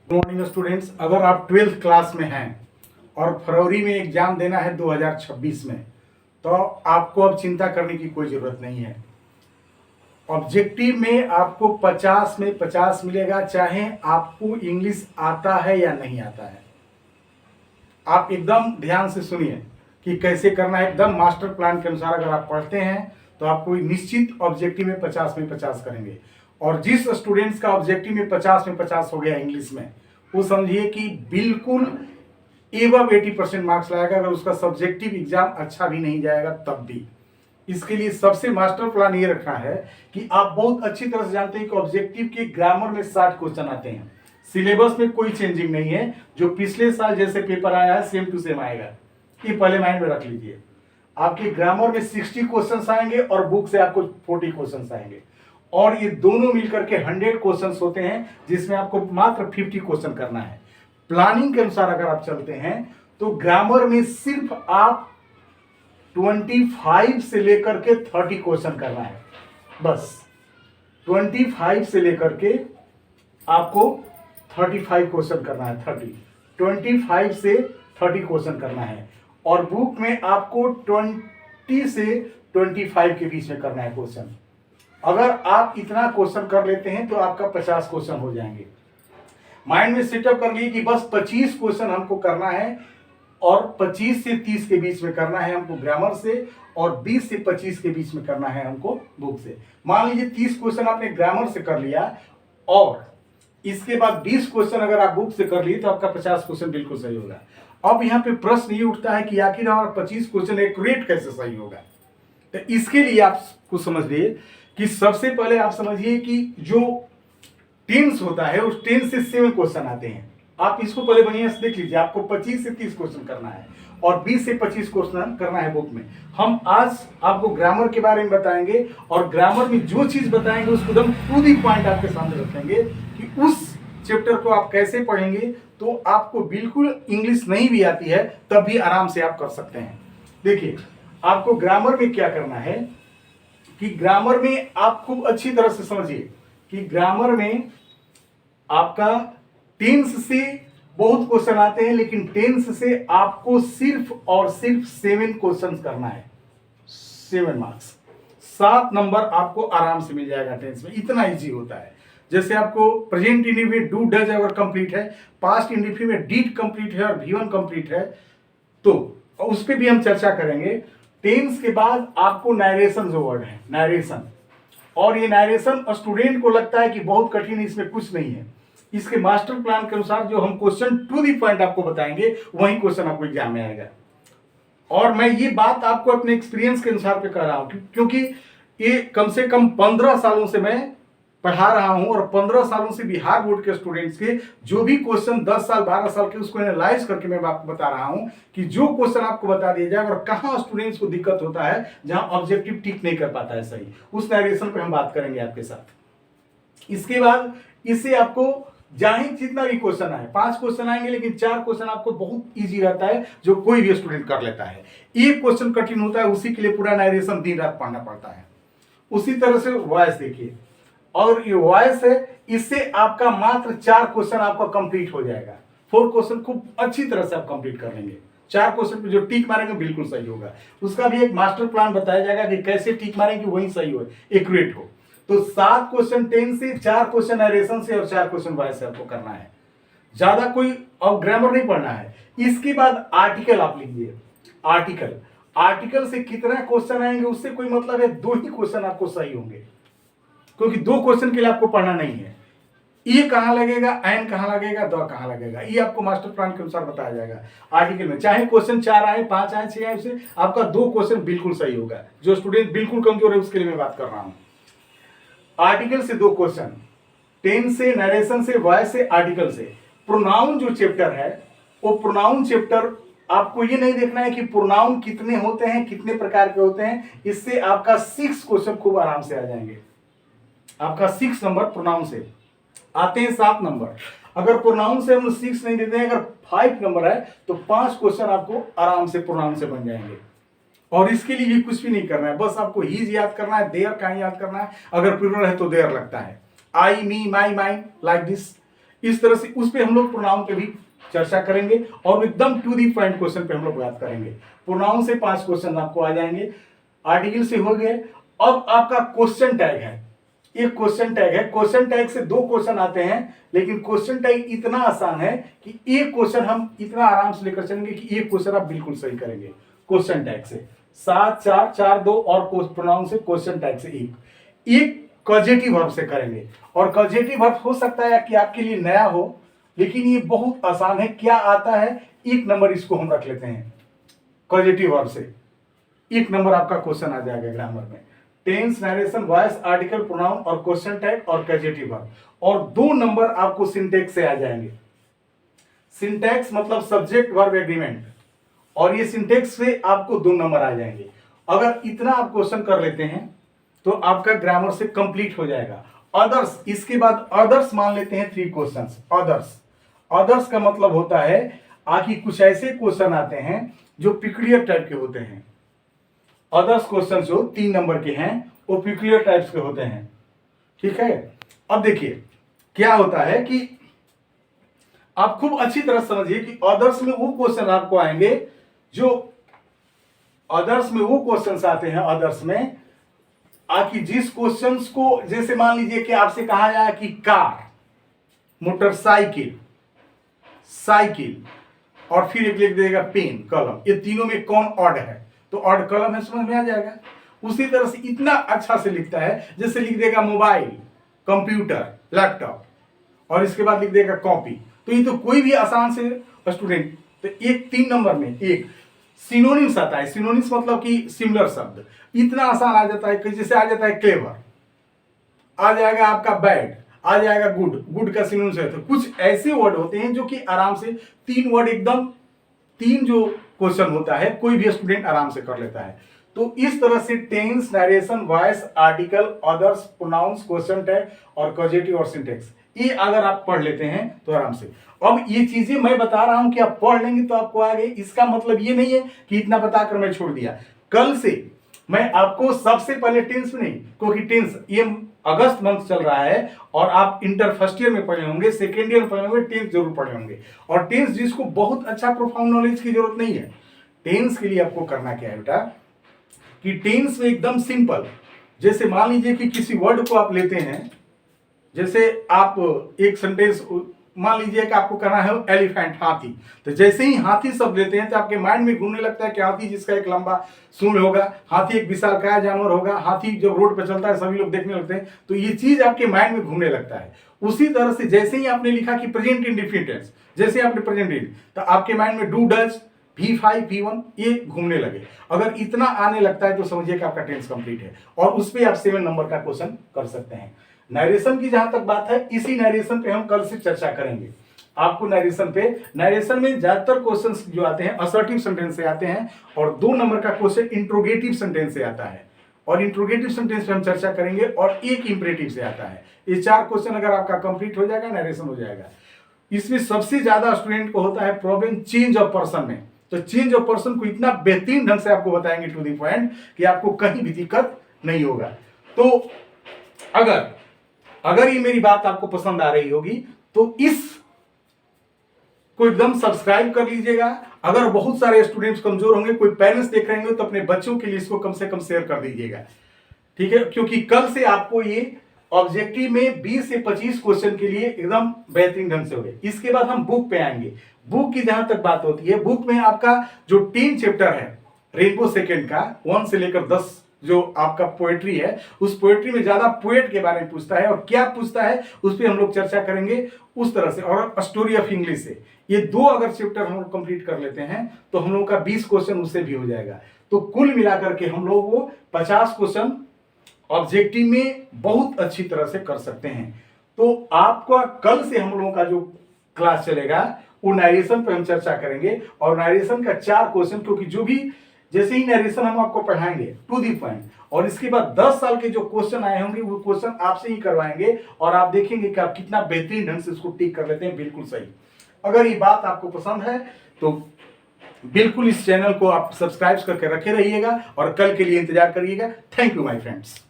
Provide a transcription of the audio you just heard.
Morning students, अगर आप 12th class में हैं और फरवरी में एग्जाम देना है 2026 में, तो आपको अब चिंता करने की कोई ज़रूरत नहीं है। ऑब्जेक्टिव में आपको 50 में 50 मिलेगा, चाहे आपको इंग्लिश आता है या नहीं आता है। आप एकदम ध्यान से सुनिए कि कैसे करना है। एकदम मास्टर प्लान के अनुसार अगर आप पढ़ते हैं तो आपको निश्चित ऑब्जेक्टिव में 50 में 50 करेंगे। और जिस स्टूडेंट्स का ऑब्जेक्टिव में 50 में 50 हो गया इंग्लिश में, वो समझिए कि बिल्कुल एबव 80% मार्क्स लाएगा। अगर उसका सब्जेक्टिव एग्जाम अच्छा भी नहीं जाएगा तब भी। इसके लिए सबसे मास्टर प्लान ये रखना है कि आप बहुत अच्छी तरह से जानते हैं कि ऑब्जेक्टिव के ग्रामर में 60 क्वेश्चन आते हैं। सिलेबस में कोई चेंजिंग नहीं है, जो पिछले साल जैसे पेपर आया है सेम टू सेम आएगा। ये पहले माइंड में रख लीजिए। आपके ग्रामर में 60 क्वेश्चंस आएंगे और बुक से आपको 40 क्वेश्चंस आएंगे, और ये दोनों मिलकर के 100 क्वेश्चंस होते हैं, जिसमें आपको मात्र 50 क्वेश्चन करना है। प्लानिंग के अनुसार अगर आप चलते हैं तो ग्रामर में सिर्फ आप 25 से लेकर के 30 क्वेश्चन करना है। बस 25 से लेकर के आपको 35 क्वेश्चन करना है। 25 से 30 क्वेश्चन करना है, और बुक में आपको 20 से 25 के बीच में करना है क्वेश्चन। अगर आप इतना क्वेश्चन कर लेते हैं तो आपका 50 क्वेश्चन हो जाएंगे। माइंड में सेटअप कर लिए कि बस 25 क्वेश्चन हमको करना है, और 25 से 30 के बीच में करना है हमको ग्रामर से, और 20 से 25 के बीच में करना है हमको बुक से। मान लीजिए 30 क्वेश्चन आपने ग्रामर से कर लिया, और इसके बाद 20 क्वेश्चन अगर आप बुक से कर लिए तो आपका 50 क्वेश्चन बिल्कुल सही होगा। अब यहाँ पे प्रश्न ये उठता है कि आखिर हमारा 25 क्वेश्चन एक्यूरेट कैसे सही होगा। तो इसके लिए आप कुछ समझिए कि सबसे पहले आप समझिए कि जो टेंस होता है उस टेंस से 7 क्वेश्चन आते हैं। आप इसको पहले बढ़िया से देख लीजिए। आपको 25 से 30 क्वेश्चन करना है और 20 से 25 क्वेश्चन करना है बुक में। हम आज आपको ग्रामर के बारे में बताएंगे, और ग्रामर में जो चीज बताएंगे उसको एकदम टू दी पॉइंट आपके सामने रखेंगे कि उस चैप्टर को आप कैसे पढ़ेंगे तो आपको बिल्कुल इंग्लिश नहीं भी आती है तब भी आराम से आप कर सकते हैं। देखिए, आपको ग्रामर में क्या करना है कि ग्रामर में आप खूब अच्छी तरह से समझिए कि ग्रामर में आपका टेंस से बहुत क्वेश्चन आते हैं, लेकिन टेंस से आपको सिर्फ और सिर्फ 7 क्वेश्चन करना है। 7 मार्क्स, 7 नंबर आपको आराम से मिल जाएगा टेंस में। इतना इजी होता है। जैसे आपको प्रेजेंट इंडिफिनिट में डू डज अगर कंप्लीट है, पास्ट इंडिफिनिट में डिड कंप्लीट है और V1 कंप्लीट है, तो उस पर भी हम चर्चा करेंगे। टेंस के बाद आपको नरेशन जो वर्ड है, नरेशन, और ये नरेशन स्टूडेंट को लगता है कि बहुत कठिन, इसमें कुछ नहीं है। इसके मास्टर प्लान के अनुसार जो हम क्वेश्चन टू दी पॉइंट आपको बताएंगे वही क्वेश्चन आपको एग्जाम में आएगा। और मैं ये बात आपको अपने एक्सपीरियंस के अनुसार पे कह रहा हूं, क्योंकि ये कम से कम 15 सालों से मैं पढ़ा रहा हूं, और 15 सालों से बिहार बोर्ड के स्टूडेंट्स के जो भी क्वेश्चन 10 साल 12 साल के, उसको एनालाइज करके मैं आपको बता रहा हूं कि जो क्वेश्चन आपको बता दिया जाए और कहां स्टूडेंट्स को दिक्कत होता है, जहां ऑब्जेक्टिव टिक नहीं कर पाता है सही, उस नरेशन पे हम बात करेंगे आपके साथ। इसके बाद इससे आपको जहां जितना भी क्वेश्चन आए, 5 क्वेश्चन आएंगे, लेकिन 4 क्वेश्चन आपको बहुत इजी रहता है, जो कोई भी स्टूडेंट कर लेता है। एक क्वेश्चन कठिन होता है, उसी के लिए पूरा नरेशन दिन रात पढ़ना पड़ता है। उसी तरह से वॉइस देखिए, और ये वॉइस है, इससे आपका मात्र 4 क्वेश्चन आपका कंप्लीट हो जाएगा। 4 क्वेश्चन खूब अच्छी तरह से आप कंप्लीट कर लेंगे। 4 क्वेश्चन पे जो टिक मारेंगे बिल्कुल सही होगा। उसका भी एक मास्टर प्लान बताया जाएगा कि कैसे टिक मारेंगे वही सही हो, एक्यूरेट हो। तो 7 क्वेश्चन टेंस से, 4 क्वेश्चन नरेशन से और 4 क्वेश्चन वॉइस से आपको करना है। ज्यादा कोई अब ग्रामर नहीं पढ़ना है। इसके बाद आर्टिकल आप लिखिए। आर्टिकल से कितना क्वेश्चन आएंगे उससे कोई मतलब है, 2 ही क्वेश्चन आपको सही होंगे, क्योंकि 2 क्वेश्चन के लिए आपको पढ़ना नहीं है। ये कहां लगेगा, एन कहां लगेगा, द कहां लगेगा, ये आपको मास्टर प्लान के अनुसार बताया जाएगा। आर्टिकल में चाहे क्वेश्चन 4 आए, 5 आए, 6 आए, उससे आपका 2 क्वेश्चन बिल्कुल सही होगा। जो स्टूडेंट बिल्कुल कमजोर है उसके लिए मैं बात कर रहा हूं। आर्टिकल से 2 क्वेश्चन, टेंस से, नरेशन से, वॉइस से, आर्टिकल से। प्रोनाउन जो चैप्टर है, वो प्रोनाउन चैप्टर आपको ये नहीं देखना है कि प्रोनाउन कितने होते हैं, कितने प्रकार के होते हैं। इससे आपका 6 क्वेश्चन खूब आराम से आ जाएंगे। आपका 6 नंबर प्रोनाउन से आते हैं, 7 नंबर। अगर प्रोनाउन से हम 6 नहीं देते हैं, अगर 5 नंबर है तो 5 क्वेश्चन आपको आराम से प्रोनाउन से बन जाएंगे। और इसके लिए भी कुछ भी नहीं करना है, बस आपको हीज याद करना है, देयर कहां याद करना है। अगर प्लूरल है तो देयर लगता है, आई, मी, माई, माइन, लाइक दिस। इस तरह से उस पे हम लोग प्रोनाउन पे भी चर्चा करेंगे और एकदम टू दी पॉइंट क्वेश्चन पे हम लोग बात करेंगे। प्रोनाउन से 5 क्वेश्चन आपको आ जाएंगे, आर्टिकल से हो गए। अब आपका क्वेश्चन टैग है, एक क्वेश्चन टैग है। क्वेश्चन टैग से 2 क्वेश्चन आते हैं, लेकिन क्वेश्चन टैग इतना आसान है कि एक क्वेश्चन हम इतना आराम से लेकर चलेंगे कि एक क्वेश्चन आप बिल्कुल सही करेंगे क्वेश्चन टैग से। 7 4 4 2 और प्रोनाउन से क्वेश्चन टैग से एक कॉजेटिव वर्ब से करेंगे। और कॉजेटिव वर्ब हो सकता है कि आपके लिए नया हो, लेकिन ये बहुत आसान है। क्या आता है, 1 नंबर इसको हम रख लेते हैं कॉजेटिव वर्ब से। 1 नंबर आपका क्वेश्चन आ जाएगा ग्रामर में। Tense, narration, voice, article, pronoun और क्वेश्चन टैग और कॉजेटिव वर्ब। और 2 नंबर आपको सिंटैक्स से आ जाएंगे। सिंटैक्स मतलब सब्जेक्ट वर्ब एग्रीमेंट, और ये सिंटैक्स से आपको 2 नंबर आ जाएंगे। अगर इतना आप क्वेश्चन कर लेते हैं तो आपका ग्रामर से कंप्लीट हो जाएगा। अदर्स, इसके बाद अदर्स मान लेते हैं 3 क्वेश्चंस। अदर्स का मतलब होता है आखिर कुछ ऐसे क्वेश्चन आते हैं जो पिक्यूलियर टाइप के होते हैं। अदर्स क्वेश्चन जो 3 नंबर के हैं वो पिक्यूलियर टाइप्स के होते हैं, ठीक है। अब देखिए क्या होता है कि आप खूब अच्छी तरह समझिए कि अदर्स में वो क्वेश्चन आपको आएंगे जो अदर्स में वो क्वेश्चंस आते हैं। अदर्स में आखिर जिस क्वेश्चंस को, जैसे मान लीजिए कि आपसे कहा जाए कि कार, मोटरसाइकिल, साइकिल और फिर एक लिख देगा पेन, कलम, ये तीनों में कौन ऑड है, तो ऑड कलम है, समझ में आ जाएगा। उसी तरह से इतना अच्छा से लिखता है जैसे लिख देगा मोबाइल, कंप्यूटर, लैपटॉप और इसके बाद लिख देगा कॉपी। तो ये तो कोई भी आसान से स्टूडेंट, तो एक 3 नंबर में एक सिनोनिम्स आता है। सिनोनिम्स मतलब कि सिमिलर शब्द, इतना आसान आ जाता है कि जैसे आ जाता है क्लेवर, आ जाएगा आपका बैड, आ जाएगा गुड, गुड का सिनोनिम्स है। तो कुछ ऐसे वर्ड होते हैं जो कि आराम से 3 वर्ड एकदम 3 जो क्वेश्चन होता है कोई भी स्टूडेंट आराम से कर लेता है। तो इस तरह से tense, narration, voice, article, others, pronouns, question tag और कॉजेटिव और सिंटैक्स, ये अगर आप पढ़ लेते हैं तो आराम से। अब ये चीजें मैं बता रहा हूं कि आप पढ़ लेंगे तो आपको आ गए, इसका मतलब ये नहीं है कि इतना बताकर मैं छोड़ दिया। कल से मैं आपको सबसे पहले टेंस में नहीं, क्योंकि टेंस ये अगस्त मंथ चल रहा है और आप इंटर फर्स्ट ईयर में पढ़े होंगे, सेकेंड ईयर में पढ़े होंगे, टेंस जरूर पढ़े होंगे। और टेंस जिसको बहुत अच्छा प्रोफाउंड नॉलेज की जरूरत नहीं है, टेंस के लिए आपको करना क्या है बेटा कि टेंस में एकदम सिंपल, जैसे मान लीजिए कि किसी वर्ड को आप लेते हैं, जैसे आप एक सेंटेंस मान लीजिए कि आपको करना है एलिफेंट, हाथी। तो जैसे ही हाथी शब्द लेते हैं तो आपके माइंड में घूमने लगता है कि हाथी जिसका एक लंबा सूंड होगा, हाथी एक विशालकाय जानवर होगा, हाथी जब रोड पर चलता है सभी लोग देखने लगते हैं, तो ये चीज आपके माइंड में घूमने लगता है। उसी तरह से जैसे ही आपने लिखा कि प्रेजेंट इंडेफिनिट टेंस, जैसे आपने प्रेजेंट इन, तो आपके माइंड में डू, डज, V5, V1 ये घूमने लगे। अगर इतना आने लगता है तो समझिए कि आपका टेंस कंप्लीट है और उस पर आप 7 नंबर का क्वेश्चन कर सकते हैं। नरेशन की जहां तक बात है, इसी नरेशन पे हम कल से चर्चा करेंगे। आपको नरेशन में ज्यादातर क्वेश्चंस जो आते हैं असर्टिव सेंटेंस से आते हैं और 2 नंबर का क्वेश्चन इंट्रोगेटिव सेंटेंस से आता है और इंट्रोगेटिव सेंटेंस पे हम चर्चा करेंगे और एक इंपरेटिव से आता है। ये 4 क्वेश्चन अगर आपका कंप्लीट हो जाएगा, नरेशन हो जाएगा। इसमें सबसे ज्यादा स्टूडेंट को होता है प्रॉब्लम चेंज ऑफ पर्सन में। तो चेंज ऑफ पर्सन को इतना बेहतरीन ढंग से आपको बताएंगे टू द पॉइंट कि आपको कहीं भी दिक्कत नहीं होगा। तो अगर ये मेरी बात आपको पसंद आ रही होगी तो इस को एकदम सब्सक्राइब कर लीजिएगा। अगर बहुत सारे स्टूडेंट्स कमजोर होंगे, कोई पेरेंट्स देख रहे होंगे, तो अपने बच्चों के लिए इसको कम से कम शेयर कर दीजिएगा, ठीक है। क्योंकि कल से आपको ये ऑब्जेक्टिव में 20 से 25 क्वेश्चन के लिए एकदम बेहतरीन ढंग से हो गए। इसके बाद हम बुक पे आएंगे। बुक की जहां तक बात होती है, बुक में आपका जो 3 चैप्टर है रेनबो सेकेंड का 1 से लेकर 10 जो आपका पोएट्री है, उस पोएट्री में ज्यादा पोएट के बारे में पूछता है और क्या पूछता है उस पर हम लोग चर्चा करेंगे उस तरह से। और स्टोरी ऑफ इंग्लिश से ये 2 अगर चैप्टर हम लोग कंप्लीट कर लेते हैं तो हम लोग का 20 क्वेश्चन उससे भी हो जाएगा। तो कुल मिलाकर के हम लोग वो 50 क्वेश्चन ऑब्जेक्टिव में बहुत अच्छी तरह से कर सकते हैं। तो आपका कल से हम लोगों का जो क्लास चलेगा वो नरेशन पे हम चर्चा करेंगे और नरेशन का 4 क्वेश्चन, क्योंकि जो भी जैसे ही नरेशन हम आपको पढ़ाएंगे टू दी पॉइंट, और इसके बाद 10 साल के जो क्वेश्चन आए होंगे वो क्वेश्चन आपसे ही करवाएंगे और आप देखेंगे कि आप कितना बेहतरीन ढंग से इसको टिक कर लेते हैं। बिल्कुल सही। अगर ये बात आपको पसंद है तो बिल्कुल इस चैनल को आप सब्सक्राइब करके रखे रहिएगा और कल के लिए इंतजार करिएगा। Thank you my friends.